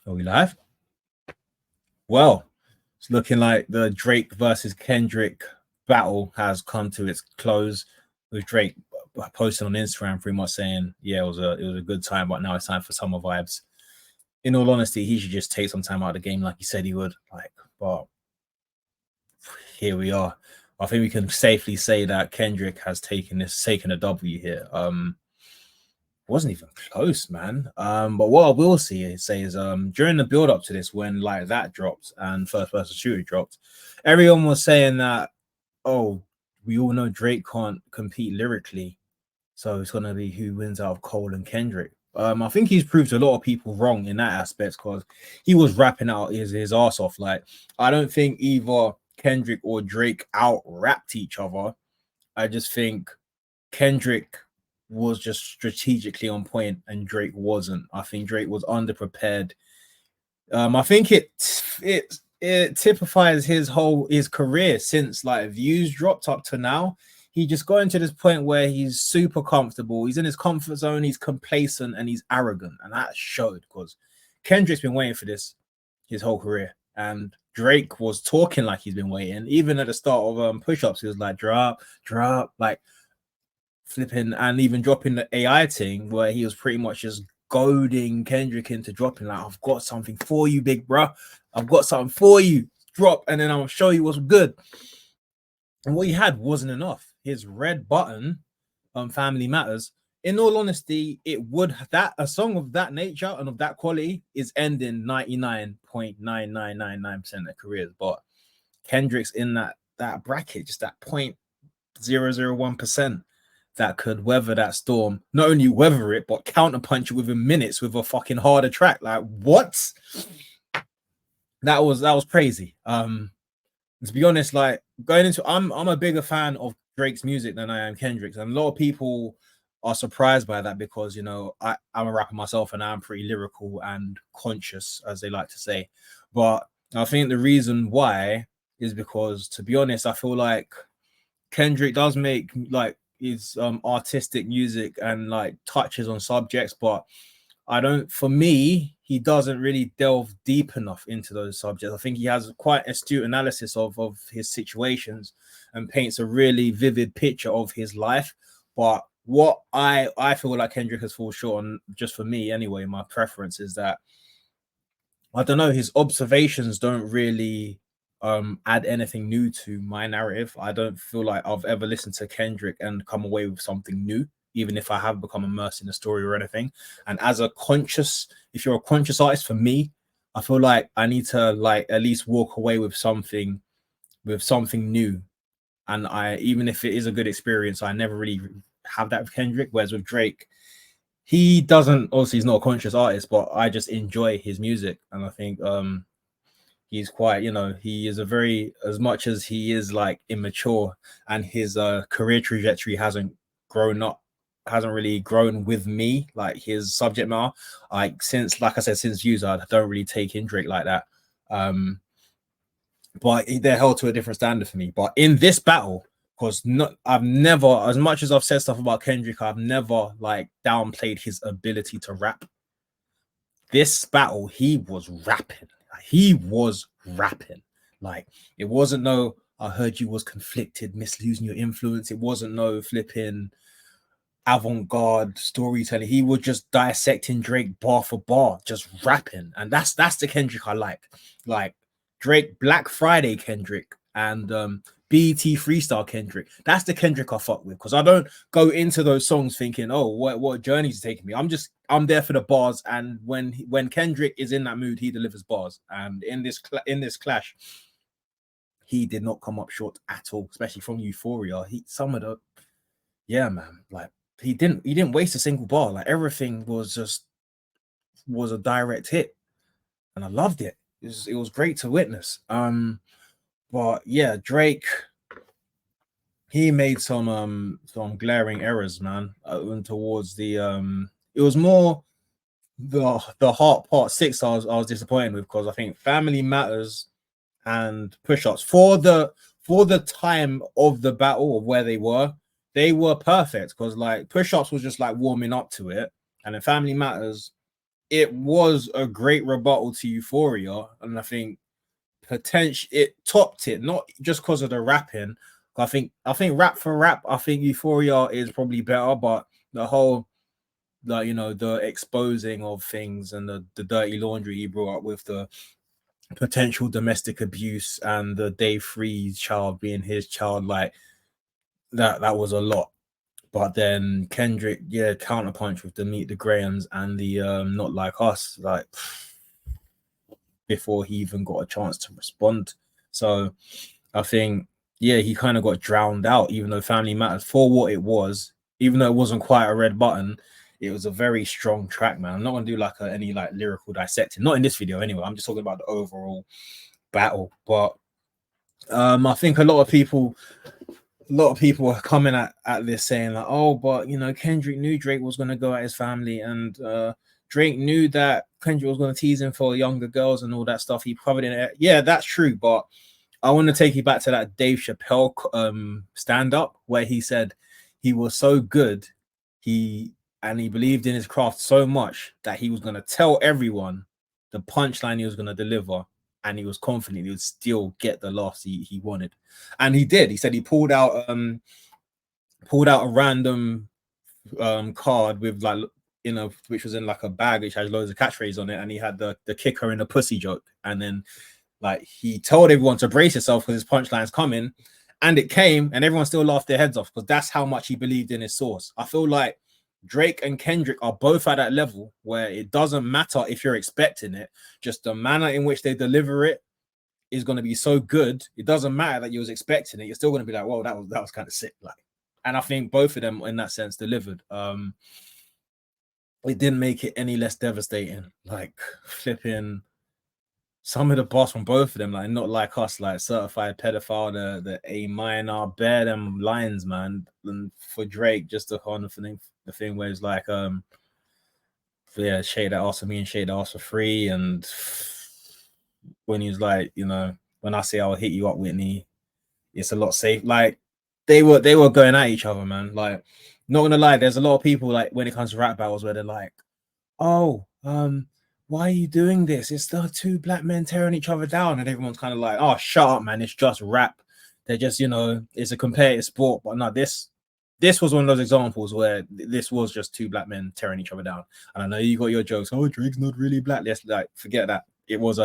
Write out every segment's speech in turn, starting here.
Are we live? Well, it's looking like the Drake versus Kendrick battle has come to its close, with Drake posting on Instagram pretty much saying, "Yeah, it was a good time, but now it's time for summer vibes." In all honesty, he should just take some time out of the game, like he said he would. But here we are. I think we can safely say that Kendrick has taken a W here. Wasn't even close, man. But what I will say is during the build up to this, when like that dropped and first person shooter dropped, everyone was saying that, oh, we all know Drake can't compete lyrically, so it's gonna be who wins out of Cole and Kendrick. I think he's proved a lot of people wrong in that aspect because he was rapping out his ass off. Like, I don't think either Kendrick or Drake out rapped each other. I just think Kendrick was just strategically on point and Drake wasn't. I think Drake was underprepared. I think it typifies his career since like Views dropped up to now. He just got into this point where he's super comfortable. He's in his comfort zone. He's complacent and he's arrogant, and that showed because Kendrick's been waiting for this his whole career, and Drake was talking like he's been waiting. Even at the start of push-ups, he was like drop, like flipping, and even dropping the AI thing where he was pretty much just goading Kendrick into dropping, like, I've got something for you, big bro. I've got something for you. Drop, and then I'll show you what's good. And what he had wasn't enough. His red button on Family Matters, in all honesty, it would that a song of that nature and of that quality is ending 99.9999% of careers. But Kendrick's in that bracket, just that 0.001% that could weather that storm. Not only weather it, but counterpunch it within minutes with a fucking harder track. Like, what? That was crazy. To be honest, like going into, I'm a bigger fan of Drake's music than I am Kendrick's, and a lot of people are surprised by that because, you know, I'm a rapper myself and I'm pretty lyrical and conscious, as they like to say. But I think the reason why is because, to be honest, I feel like Kendrick does make like his artistic music and like touches on subjects, but for me, he doesn't really delve deep enough into those subjects. I think he has quite astute analysis of his situations and paints a really vivid picture of his life. But what I feel like Kendrick has fallen short on, just for me anyway, my preference is that, I don't know, his observations don't really add anything new to my narrative. I don't feel like I've ever listened to Kendrick and come away with something new, even if I have become immersed in the story or anything. And if you're a conscious artist, for me, I feel like I need to like at least walk away with something new. And even if it is a good experience, I never really have that with Kendrick. Whereas with Drake, he doesn't, obviously he's not a conscious artist, but I just enjoy his music. And I think he's quite, you know, he is as much as he is like immature and his career trajectory hasn't really grown with me, like his subject matter. Since Views, I don't really take in Drake like that. But they're held to a different standard for me. But in this battle, because I've never, as much as I've said stuff about Kendrick, I've never like downplayed his ability to rap. This battle, he was rapping. Like, it wasn't no, I heard you was conflicted, misusing your influence. It wasn't no flipping avant-garde storytelling. He was just dissecting Drake bar for bar, just rapping. And that's the Kendrick I like. Like Drake Black Friday Kendrick and BET Freestyle Kendrick. That's the Kendrick I fuck with, because I don't go into those songs thinking, oh, what journey's taking me. I'm there for the bars, and when Kendrick is in that mood, he delivers bars. And in this clash, he did not come up short at all, especially from Euphoria. Like he didn't waste a single bar. Like everything was a direct hit, and I loved it. It was great to witness. But yeah, Drake, he made some glaring errors, man. Towards the it was more the Heart Part 6 I was disappointed with, because I think Family Matters and Push-Ups, for the time of the battle of where they were perfect, because like Push-Ups was just like warming up to it, and then Family Matters it was a great rebuttal to Euphoria, and I think potential it topped it, not just because of the rapping. I think rap for rap, I think Euphoria is probably better, but the whole, like, you know, the exposing of things and the dirty laundry he brought up with the potential domestic abuse and the day three child being his child, like that was a lot. But then Kendrick, yeah, counterpunch with the Meet the Grahams and the Not Like Us, like before he even got a chance to respond. So I think, yeah, he kind of got drowned out, even though Family Matters, for what it was, even though it wasn't quite a red button, it was a very strong track, man. I'm not gonna do like any like lyrical dissecting, not in this video anyway. I'm just talking about the overall battle. But I think a lot of people are coming at this saying like, oh, but you know, Kendrick knew Drake was going to go at his family, and Drake knew that Kendrick was going to tease him for younger girls and all that stuff. He covered in it. Yeah, that's true. But I want to take you back to that Dave Chappelle stand up where he said he was so good, he believed in his craft so much that he was going to tell everyone the punchline he was going to deliver, and he was confident he would still get the laughs he wanted, and he did. He said he pulled out a random card with, like, you know, which was in like a bag which has loads of catchphrases on it, and he had the kicker in a pussy joke, and then like he told everyone to brace yourself because his punchline's coming, and it came, and everyone still laughed their heads off because that's how much he believed in his source. I feel like Drake and Kendrick are both at that level where it doesn't matter if you're expecting it, just the manner in which they deliver it is going to be so good. It doesn't matter that you was expecting it. You're still going to be like, "Whoa, that was kind of sick." Like, and I think both of them in that sense delivered. It didn't make it any less devastating. Like flipping some of the boss from both of them, like Not Like Us, like Certified Pedophile, the A minor, bear them lines, man. And for Drake, just the kind of the thing where it's like, yeah, shade that ass for me and shade that ass for free. And when he was like, you know, when I say I'll hit you up, Whitney, it's a lot safe. Like they were going at each other, man. Like, not gonna lie, there's a lot of people like when it comes to rap battles where they're like, oh, why are you doing this? It's the two black men tearing each other down, and everyone's kind of like, oh, shut up, man. It's just rap. They're just, you know, it's a competitive sport. But no, this was one of those examples where this was just two black men tearing each other down. And I know you got your jokes. Oh, Drake's not really black. Let's like forget that. It was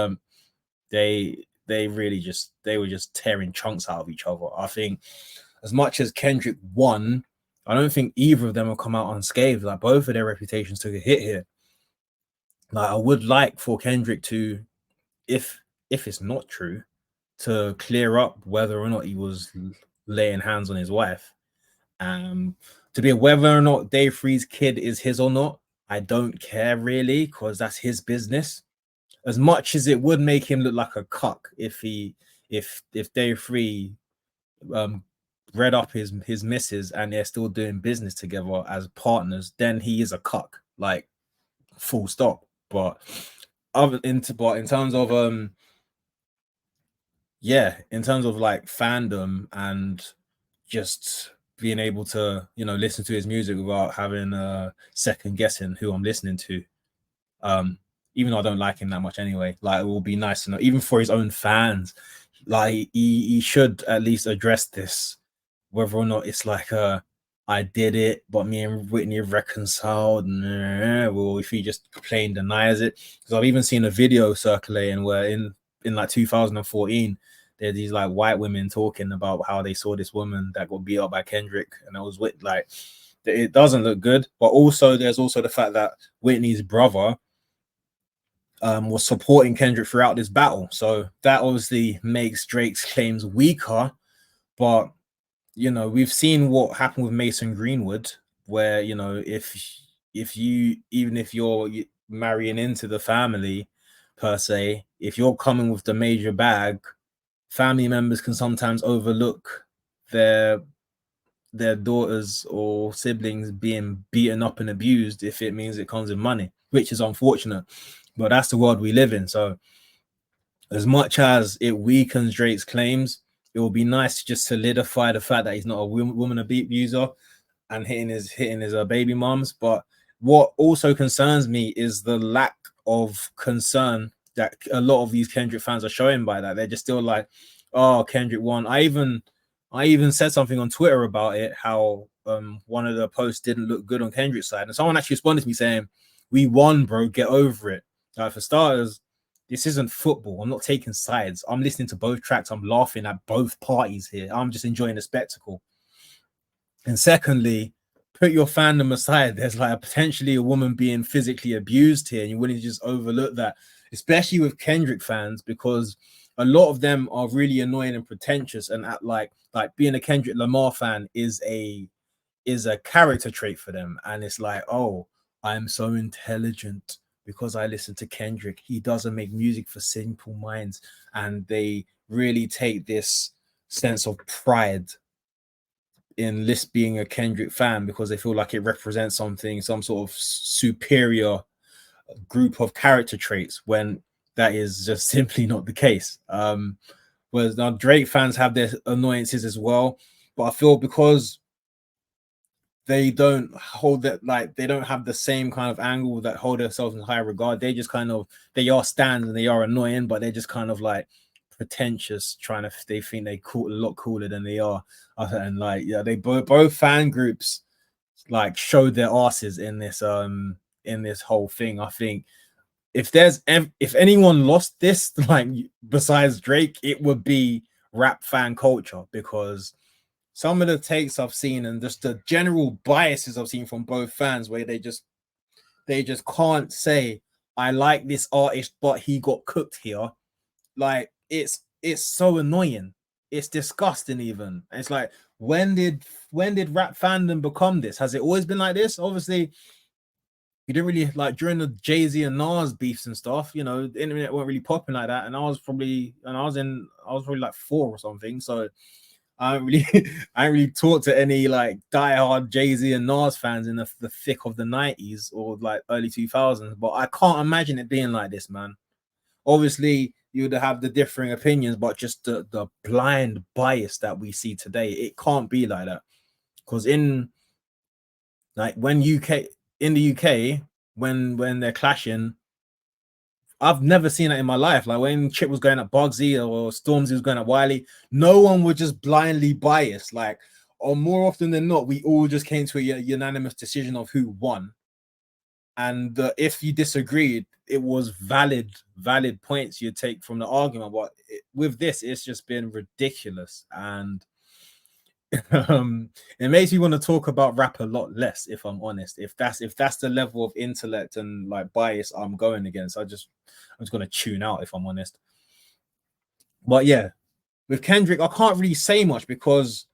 they were just tearing chunks out of each other. I think as much as Kendrick won, I don't think either of them will come out unscathed. Like both of their reputations took a hit here. Like I would like for Kendrick to, if it's not true, to clear up whether or not he was laying hands on his wife. To be whether or not Dave Free's kid is his or not, I don't care really, because that's his business. As much as it would make him look like a cuck if Dave Free read up his missus and they're still doing business together as partners, then he is a cuck, like full stop. But in terms of in terms of like fandom and just being able to, you know, listen to his music without having second guessing who I'm listening to, even though I don't like him that much anyway, like it will be nice to know, even for his own fans, like he should at least address this, whether or not it's like I did it, but me and Whitney reconciled. Well, if he just plain denies it, because I've even seen a video circulating where in like 2014, there's these like white women talking about how they saw this woman that got beat up by Kendrick, and I was with like, it doesn't look good. But also, there's also the fact that Whitney's brother was supporting Kendrick throughout this battle, so that obviously makes Drake's claims weaker. But you know, we've seen what happened with Mason Greenwood, where, you know, if you, even if you're marrying into the family per se, if you're coming with the major bag, family members can sometimes overlook their daughters or siblings being beaten up and abused if it means it comes with money, which is unfortunate, but that's the world we live in. So as much as it weakens Drake's claims, it will be nice to just solidify the fact that he's not a woman abuser and hitting his baby moms. But what also concerns me is the lack of concern that a lot of these Kendrick fans are showing by that. They're just still like, oh, Kendrick won. I even said something on Twitter about it, how one of the posts didn't look good on Kendrick's side. And someone actually responded to me saying, we won, bro, get over it. Like, for starters, this isn't football. I'm not taking sides. I'm listening to both tracks. I'm laughing at both parties here. I'm just enjoying the spectacle. And secondly, put your fandom aside. There's like potentially a woman being physically abused here, and you're willing to just overlook that, especially with Kendrick fans, because a lot of them are really annoying and pretentious, and at like being a Kendrick Lamar fan is a character trait for them. And it's like, oh, I'm so intelligent because I listen to Kendrick. He doesn't make music for simple minds. And they really take this sense of pride in List being a Kendrick fan because they feel like it represents something, some sort of superior group of character traits, when that is just simply not the case. Whereas now Drake fans have their annoyances as well, but I feel because they don't hold that, like they don't have the same kind of angle that hold themselves in high regard. They just kind of, they are stands and they are annoying, but they're just kind of like pretentious, trying to, they think they cool, a lot cooler than they are. And like, yeah, they both fan groups like showed their asses in this whole thing. I think if anyone lost this, like besides Drake, it would be rap fan culture, because some of the takes I've seen and just the general biases I've seen from both fans, where they just can't say I like this artist, but he got cooked here. Like it's so annoying. It's disgusting even. It's like, when did rap fandom become this? Has it always been like this? Obviously, you didn't really like during the Jay-Z and Nas beefs and stuff, you know, the internet weren't really popping like that. And I was probably like 4 or something. So I don't really talk to any like diehard Jay-Z and Nas fans in the thick of the 90s or like early 2000s, but I can't imagine it being like this, man. Obviously, you'd have the differing opinions, but just the blind bias that we see today, it can't be like that. Because in like in the UK, when they're clashing, I've never seen that in my life. Like when Chip was going at Bugsy or Stormzy was going at Wiley, no one would just blindly bias. Like, or more often than not, we all just came to a unanimous decision of who won. And if you disagreed, it was valid points you take from the argument. But with this, it's just been ridiculous, and it makes me want to talk about rap a lot less, if I'm honest. If that's the level of intellect and like bias I'm going against, I'm just going to tune out, if I'm honest. But yeah, with Kendrick, I can't really say much because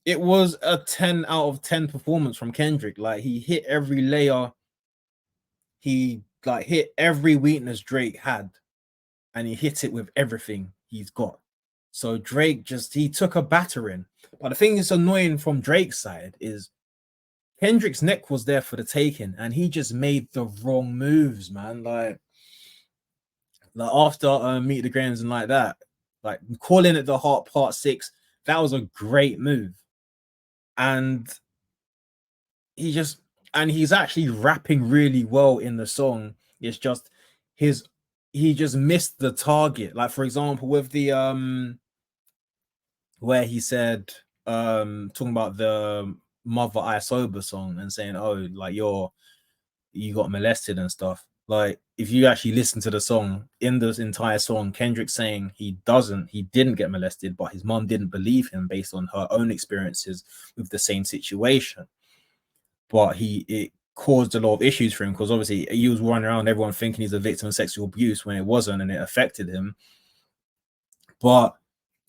it was a 10 out of 10 performance from Kendrick. Like he hit every layer. He like hit every weakness Drake had, and he hit it with everything he's got. So Drake he took a battering. But the thing that's annoying from Drake's side is Kendrick's neck was there for the taking, and he just made the wrong moves, man. Like after Meet the Grahams and like that, like calling it the Heart Part 6, that was a great move. And he's actually rapping really well in the song. It's just he just missed the target. Like for example, with the where he said talking about the Mother I Sober song and saying, oh, like you got molested and stuff. Like if you actually listen to the song, in this entire song, Kendrick saying he didn't get molested, but his mom didn't believe him based on her own experiences with the same situation. But it caused a lot of issues for him, because obviously he was running around everyone thinking he's a victim of sexual abuse when it wasn't, and it affected him. But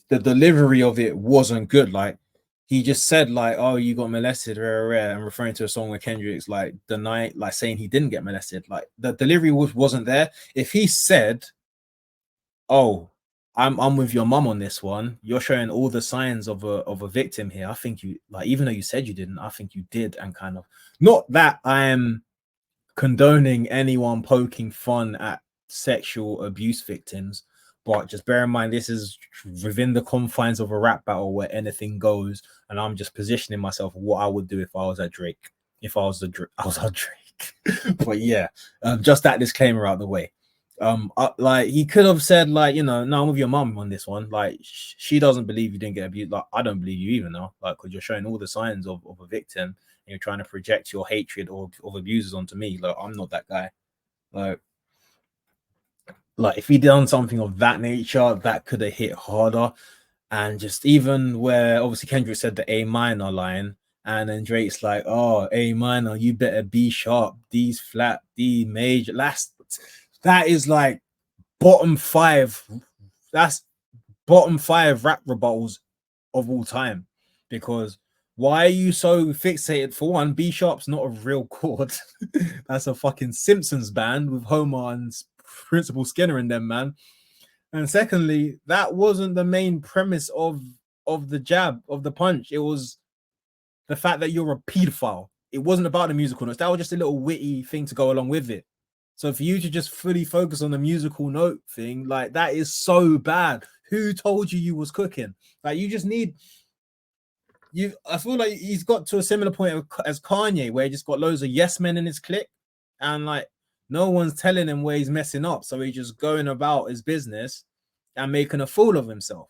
the delivery of it wasn't good. Like he just said like, oh, you got molested, and referring to a song where Kendrick's like denied, like saying he didn't get molested. Like the delivery wasn't there. If he said, oh, I'm with your mom on this one, you're showing all the signs of a victim here, I think you, like, even though you said you didn't, I think you did. And kind of, not that I am condoning anyone poking fun at sexual abuse victims, but just bear in mind, this is within the confines of a rap battle where anything goes, and I'm just positioning myself what I would do if I was at Drake. If I was Drake. But yeah, just that disclaimer out the way. Like he could have said, like, you know, no, I'm with your mum on this one. Like, she doesn't believe you didn't get abused. Like, I don't believe you even now. Like, because you're showing all the signs of a victim, and you're trying to project your hatred of abusers onto me. Like, I'm not that guy. Like if he done something of that nature, that could have hit harder. And just even where obviously Kendrick said the A minor line, and then Drake's like, "Oh, A minor, you better B sharp, D's flat, D major." That is like bottom five. That's bottom five rap rebuttals of all time. Because why are you so fixated? For one, B sharp's not a real chord. That's a fucking Simpsons band with Homer and Principal Skinner in them, man. And secondly, that wasn't the main premise of the jab, of the punch. It was the fact that you're a pedophile. It wasn't about the musical notes. That was just a little witty thing to go along with it. So for you to just fully focus on the musical note thing, like that is so bad. Who told you was cooking? Like you just need you. I feel like he's got to a similar point as Kanye, where he just got loads of yes men in his clique, and like no one's telling him where he's messing up. So he's just going about his business and making a fool of himself.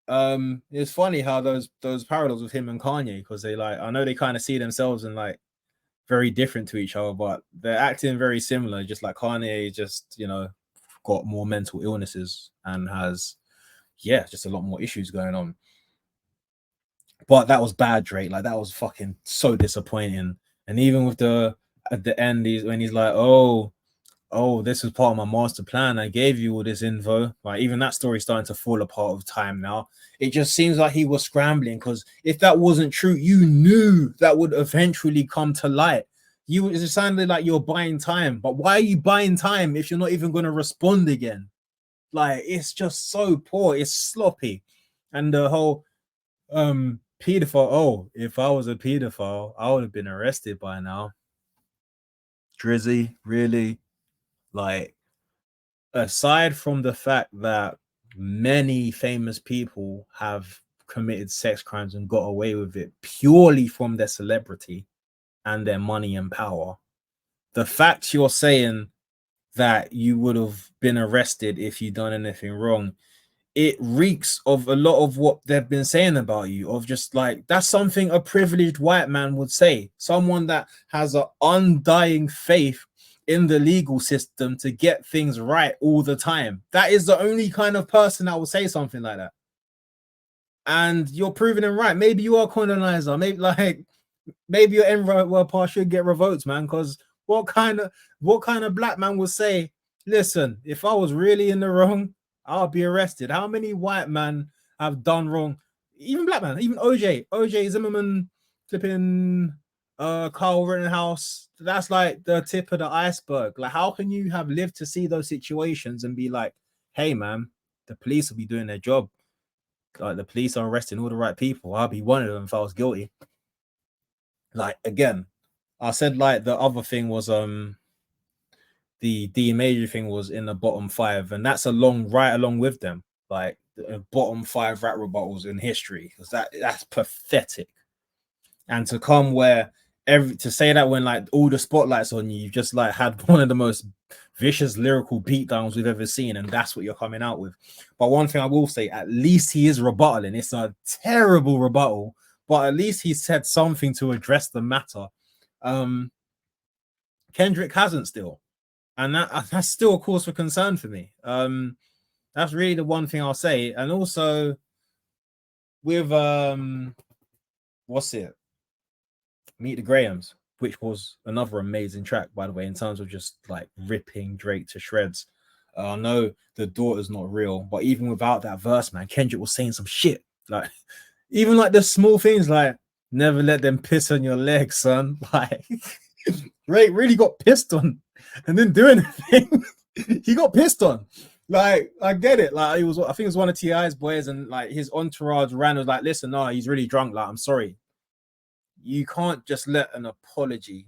It's funny how those parallels with him and Kanye, because they like, I know they kind of see themselves in like very different to each other, but they're acting very similar. Just like Kanye, just, you know, got more mental illnesses and has, yeah, just a lot more issues going on. But that was bad, Drake. Like that was fucking so disappointing. And even with the at the end, when he's like, "Oh, this is part of my master plan. I gave you all this info." Like even that story's starting to fall apart with time now. It just seems like he was scrambling, because if that wasn't true, you knew that would eventually come to light. It sounded like you're buying time, but why are you buying time if you're not even going to respond again? Like it's just so poor. It's sloppy, and the whole pedophile. Oh, if I was a pedophile, I would have been arrested by now. Drizzy, really? Like, aside from the fact that many famous people have committed sex crimes and got away with it purely from their celebrity and their money and power, the fact you're saying that you would have been arrested if you done anything wrong, it reeks of a lot of what they've been saying about you, of just like, that's something a privileged white man would say, someone that has an undying faith in the legal system to get things right all the time. That is the only kind of person that will say something like that. And you're proving him right. Maybe you are a colonizer. Maybe your N-word pass should get revoked, man. Because what kind of black man would say, listen, if I was really in the wrong, I'll be arrested? How many white men have done wrong? Even black man, even OJ Zimmerman, flipping Carl Rittenhouse. That's like the tip of the iceberg. Like, how can you have lived to see those situations and be like, hey man, the police will be doing their job. Like the police are arresting all the right people. I'll be one of them if I was guilty. Like again, I said like the other thing was the D major thing was in the bottom five, and that's right along with them. Like the bottom five rap rebuttals in history, because that's pathetic. And to come where to say that when like all the spotlights on you, you've just like had one of the most vicious lyrical beatdowns we've ever seen, and that's what you're coming out with. But one thing I will say, at least he is rebuttaling. It's a terrible rebuttal, but at least he said something to address the matter. Kendrick hasn't still, and that's still a cause for concern for me. That's really the one thing I'll say. And also with what's it? Meet the Grahams, which was another amazing track, by the way, in terms of just like ripping Drake to shreds. I know the daughter's not real, but even without that verse, man, Kendrick was saying some shit. Like, even like the small things, like never let them piss on your legs, son. Like, Drake really got pissed on and didn't do anything. He got pissed on. Like, I get it. Like, I think it was one of T.I.'s boys, and like his entourage was like, listen, no, he's really drunk. Like, I'm sorry. You can't just let an apology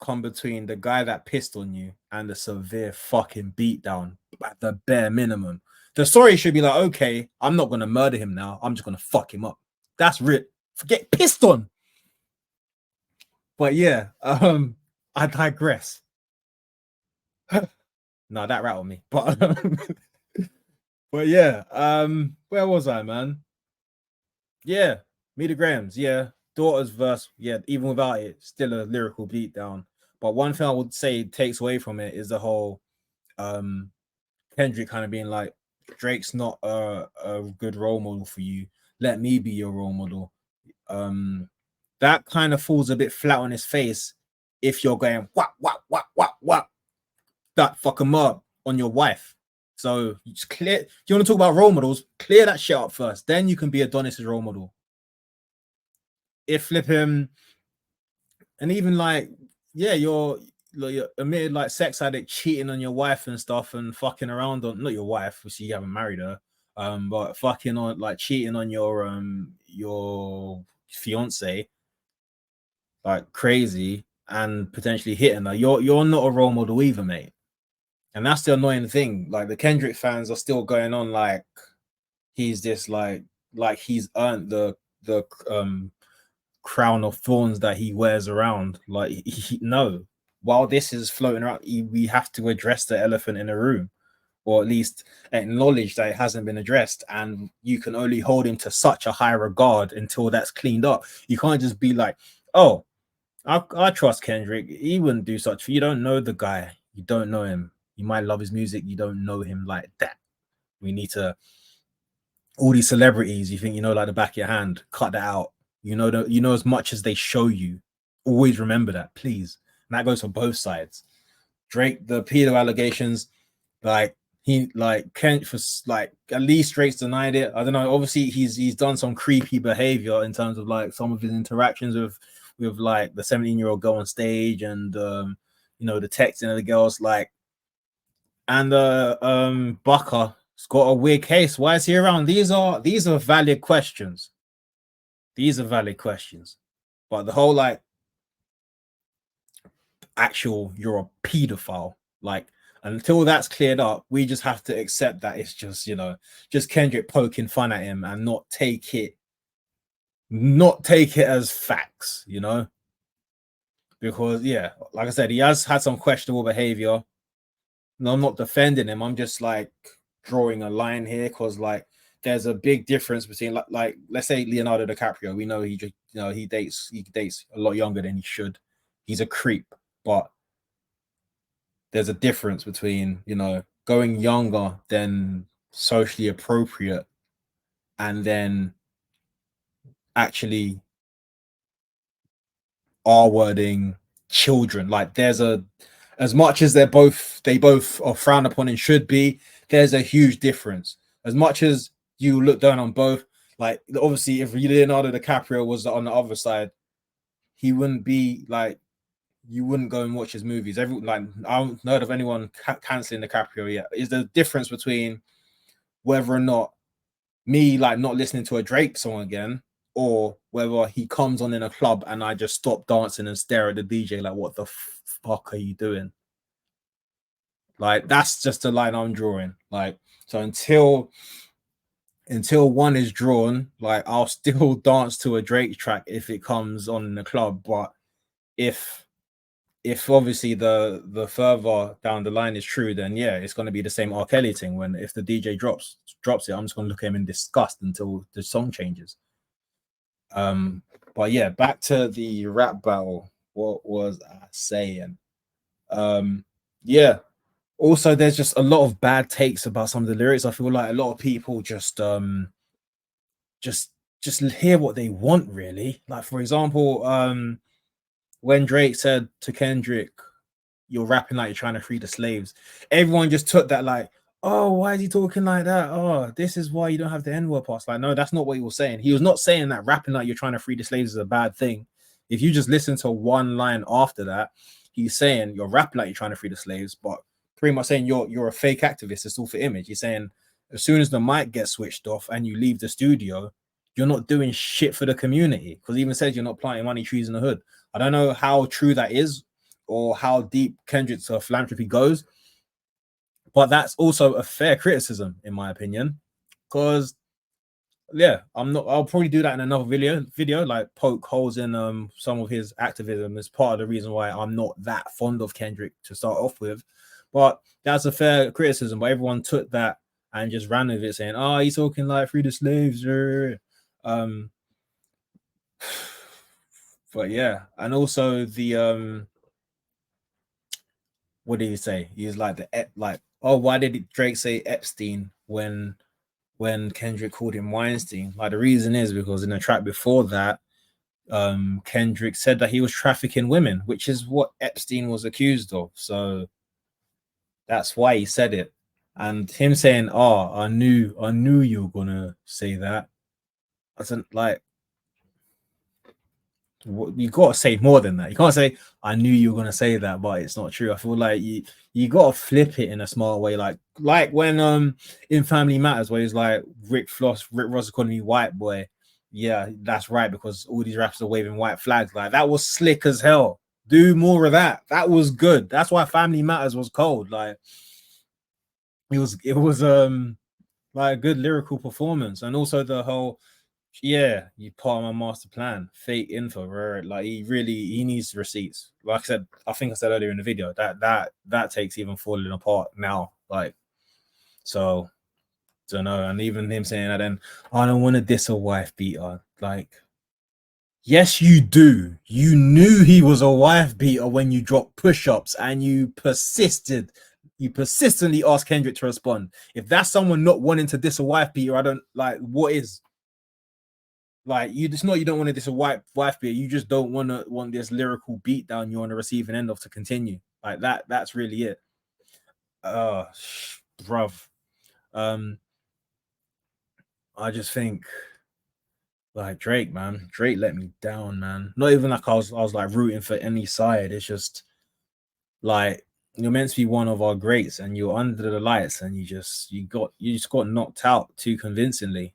come between the guy that pissed on you and the severe fucking beatdown at the bare minimum. The story should be like, okay, I'm not gonna murder him now. I'm just gonna fuck him up. That's real. Forget pissed on. But yeah, I digress. No, that rattled me. But yeah, where was I, man? Yeah, Meter Grahams, yeah. Daughter's verse, yeah, even without it, still a lyrical beatdown. But one thing I would say takes away from it is the whole um Kendrick kind of being like, Drake's not a good role model for you. Let me be your role model. That kind of falls a bit flat on his face if you're going what that fucking up on your wife. So you just clear. If you want to talk about role models, clear that shit up first. Then you can be Adonis's role model. If flip him, and even like, yeah, you're admitted like sex addict, cheating on your wife and stuff, and fucking around on not your wife, which you haven't married her, but fucking on like cheating on your fiance, like crazy, and potentially hitting her. You're not a role model either, mate. And that's the annoying thing. Like the Kendrick fans are still going on like he's this like he's earned the crown of thorns that he wears around. Like no, while this is floating around, we have to address the elephant in the room, or at least acknowledge that it hasn't been addressed. And you can only hold him to such a high regard until that's cleaned up. You can't just be like, oh, I trust Kendrick. He wouldn't do such. You don't know the guy. You don't know him. You might love his music. You don't know him like that. We need to. All these celebrities, you think you know like the back of your hand. Cut that out. You know as much as they show you. Always remember that, please. And that goes for both sides. Drake, the pedo allegations, like he like Kent for like at least Drake's denied it. I don't know. Obviously, he's done some creepy behavior in terms of like some of his interactions with like the 17-year-old girl on stage and the texting of the girls like and Bucker's got a weird case. Why is he around? These are valid questions. These are valid questions. But the whole like actual you're a pedophile, like until that's cleared up, we just have to accept that it's just just Kendrick poking fun at him and not take it as facts, because yeah, like I said, he has had some questionable behavior. No, I'm not defending him. I'm just like drawing a line here because like there's a big difference between like let's say Leonardo DiCaprio. We know he dates a lot younger than he should. He's a creep, but there's a difference between going younger than socially appropriate and then actually R-wording children. Like there's as much as they both are frowned upon and should be, there's a huge difference. As much as you look down on both, like obviously if Leonardo DiCaprio was on the other side, he wouldn't be like, you wouldn't go and watch his movies. I haven't heard of anyone canceling DiCaprio yet. Is the difference between whether or not me like not listening to a Drake song again, or whether he comes on in a club and I just stop dancing and stare at the DJ like, what the fuck are you doing? Like that's just the line I'm drawing. Like so until one is drawn, like I'll still dance to a Drake track if it comes on in the club. But if obviously the further down the line is true, then yeah, it's going to be the same R. Kelly thing. When if the DJ drops it, I'm just going to look at him in disgust until the song changes. But yeah, back to the rap battle. What was I saying? Yeah. Also, there's just a lot of bad takes about some of the lyrics. I feel like a lot of people just hear what they want, really. Like for example, when Drake said to Kendrick, "You're rapping like you're trying to free the slaves," everyone just took that like, "Oh, why is he talking like that? Oh, this is why you don't have the N-word pass." Like, no, that's not what he was saying. He was not saying that rapping like you're trying to free the slaves is a bad thing. If you just listen to one line after that, he's saying you're rapping like you're trying to free the slaves, but pretty much saying you're a fake activist. It's all for image. He's saying as soon as the mic gets switched off and you leave the studio, you're not doing shit for the community. Because he even says you're not planting money trees in the hood. I don't know how true that is or how deep Kendrick's philanthropy goes, but that's also a fair criticism, in my opinion, because yeah, I'm not. I'll probably do that in another video, like poke holes in some of his activism as part of the reason why I'm not that fond of Kendrick to start off with. But that's a fair criticism. But everyone took that and just ran with it, saying, "Oh, he's talking like free the slaves." Um, but yeah, and also the what did he say? He was like like, oh, why did Drake say Epstein when Kendrick called him Weinstein? Like the reason is because in the track before that, Kendrick said that he was trafficking women, which is what Epstein was accused of. So that's why he said it. And him saying, "Oh, I knew you were gonna say that." I said, like, you got to say more than that. You can't say I knew you were gonna say that, but it's not true. I feel like you got to flip it in a smart way, like when in Family Matters where he's like Rick Ross calling me white boy. Yeah, that's right, because all these rappers are waving white flags. Like that was slick as hell. Do more of that. That was good. That's why Family Matters was cold. Like it was like a good lyrical performance, and also the whole yeah, you part of my master plan. Fake info, bro. Like he needs receipts. Like I said, I think I said earlier in the video that takes even falling apart now. Like so, don't know. And even him saying that, then I don't want to diss a wife beater. Like, yes, you do. You knew he was a wife beater when you dropped push-ups, and you persisted. You persistently asked Kendrick to respond. If that's someone not wanting to diss a wife beater, I don't like. What is? Like you, it's not you don't want to diss a wife beat. You just don't want this lyrical beat down you're on the receiving end of to continue. Like that. That's really it. Uh, bruv. Um, I just think like Drake, man. Drake let me down, man. Not even like I was like rooting for any side. It's just like you're meant to be one of our greats, and you're under the lights, and you just got knocked out too convincingly.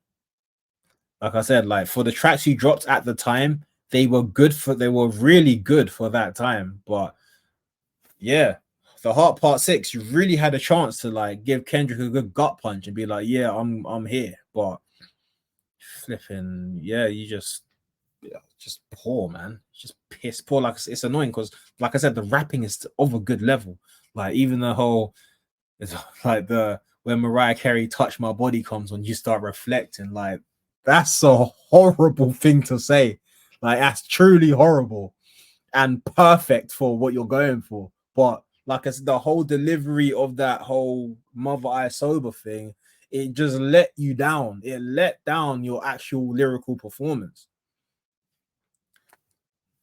Like I said, like for the tracks you dropped at the time, they were really good for that time. But yeah, the Heart Part 6, you really had a chance to like give Kendrick a good gut punch and be like, yeah, I'm here. But flipping, yeah, just poor, man. Just piss poor. Like it's annoying because, like I said, the rapping is of a good level. Like even the whole, it's like the when Mariah Carey "Touch My Body" comes when you start reflecting. Like that's a horrible thing to say. Like that's truly horrible and perfect for what you're going for. But like I said, the whole delivery of that whole Mother I Sober thing, it just let you down. It let down your actual lyrical performance.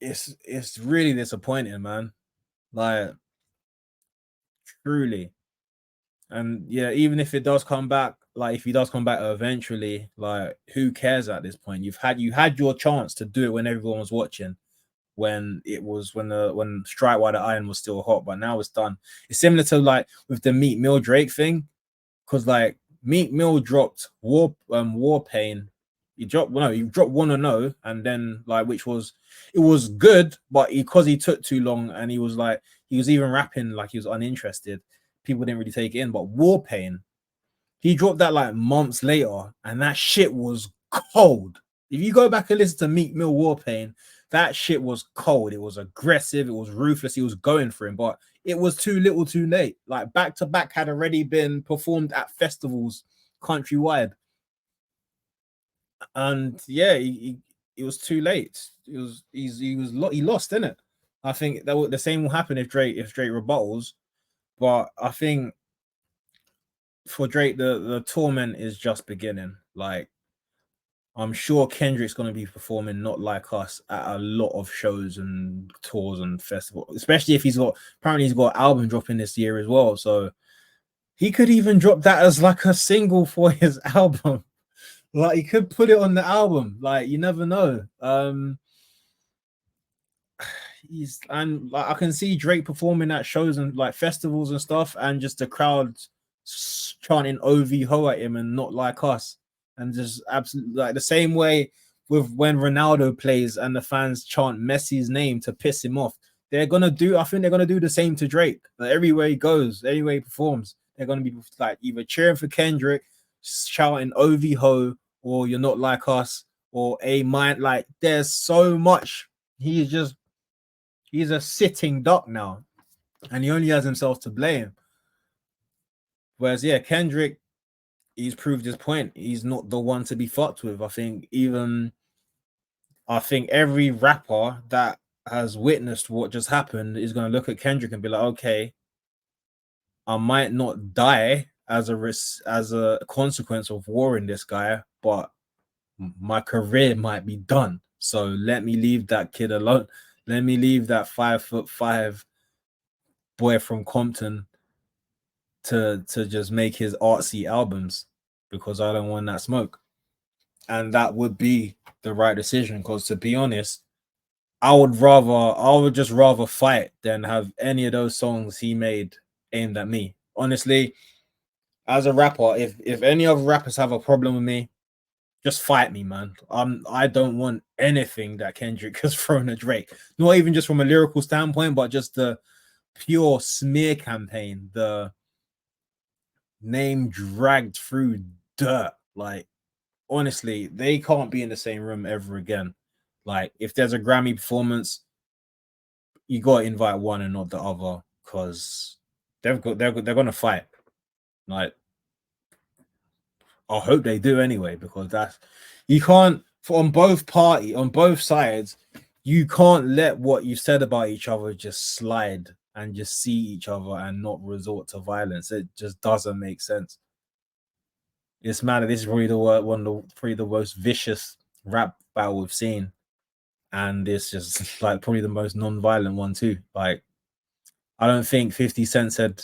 It's really disappointing, man. Like truly. And yeah, even if it does come back, like if he does come back eventually, like who cares at this point? You had your chance to do it when everyone was watching, when it was when Strike While the Iron was still hot, but now it's done. It's similar to like with the Meek Mill Drake thing, because like Meek Mill dropped War Pain. He dropped Wanna Know, and then like which was it was good, but because he took too long and he was even rapping like he was uninterested, people didn't really take it in. But War Pain, he dropped that like months later, and that shit was cold. If you go back and listen to Meek Mill War Pain, that shit was cold. It was aggressive. It was ruthless. He was going for him, but it was too little, too late. Like back to back had already been performed at festivals countrywide, and yeah, it was too late. He lost, didn't it? I think the same will happen if Drake rebuttals, but I think for Drake the torment is just beginning. Like I'm sure Kendrick's going to be performing Not Like Us at a lot of shows and tours and festivals, especially if apparently he's got an album dropping this year as well. So he could even drop that as like a single for his album. Like he could put it on the album. Like you never know. He's and like I can see Drake performing at shows and like festivals and stuff, and just the crowd chanting "OV ho" at him and "Not Like Us," and just absolutely like the same way with when Ronaldo plays and the fans chant Messi's name to piss him off. I think they're gonna do the same to Drake. Like, everywhere he goes, everywhere he performs, they're gonna be like either cheering for Kendrick, shouting "OV ho," or you're not like us, or a mind. Like there's so much. He's a sitting duck now, and he only has himself to blame. Whereas, yeah, Kendrick, he's proved his point. He's not the one to be fucked with. I think every rapper that has witnessed what just happened is going to look at Kendrick and be like, okay, I might not die as a consequence of warring this guy, but my career might be done. So let me leave that kid alone. Let me leave that 5'5" boy from Compton to just make his artsy albums, because I don't want that smoke. And that would be the right decision, because to be honest, I would just rather fight than have any of those songs he made aimed at me. Honestly, as a rapper, if any other rappers have a problem with me, just fight me, man. I don't want anything that Kendrick has thrown at Drake. Not even just from a lyrical standpoint, but just the pure smear campaign, the name dragged through dirt. Like, honestly, they can't be in the same room ever again. Like, if there's a Grammy performance, you gotta invite one and not the other, because they're gonna fight. Like, I hope they do anyway, because that's, you can't, on both sides, you can't let what you said about each other just slide and just see each other and not resort to violence. It just doesn't make sense. It's mad. This is probably the most vicious rap battle we've seen, and it's just like probably the most non-violent one too. Like, I don't think 50 Cent said,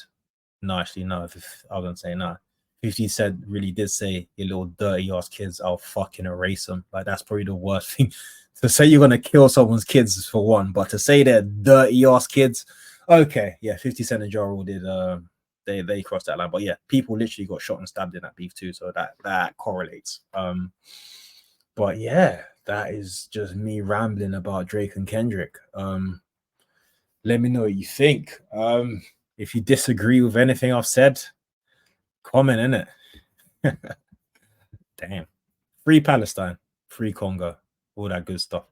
no, actually, no. I was gonna say no. 50 Cent really did say, "You little dirty ass kids, I'll fucking erase them." Like, that's probably the worst thing to say. You're gonna kill someone's kids for one, but to say they're dirty ass kids, okay, yeah. 50 Cent and Ja Rule did. They crossed that line, but yeah, people literally got shot and stabbed in that beef too, so that correlates. But yeah, that is just me rambling about Drake and Kendrick. Let me know what you think. If you disagree with anything I've said, comment in it. Damn. Free Palestine, free Congo, all that good stuff.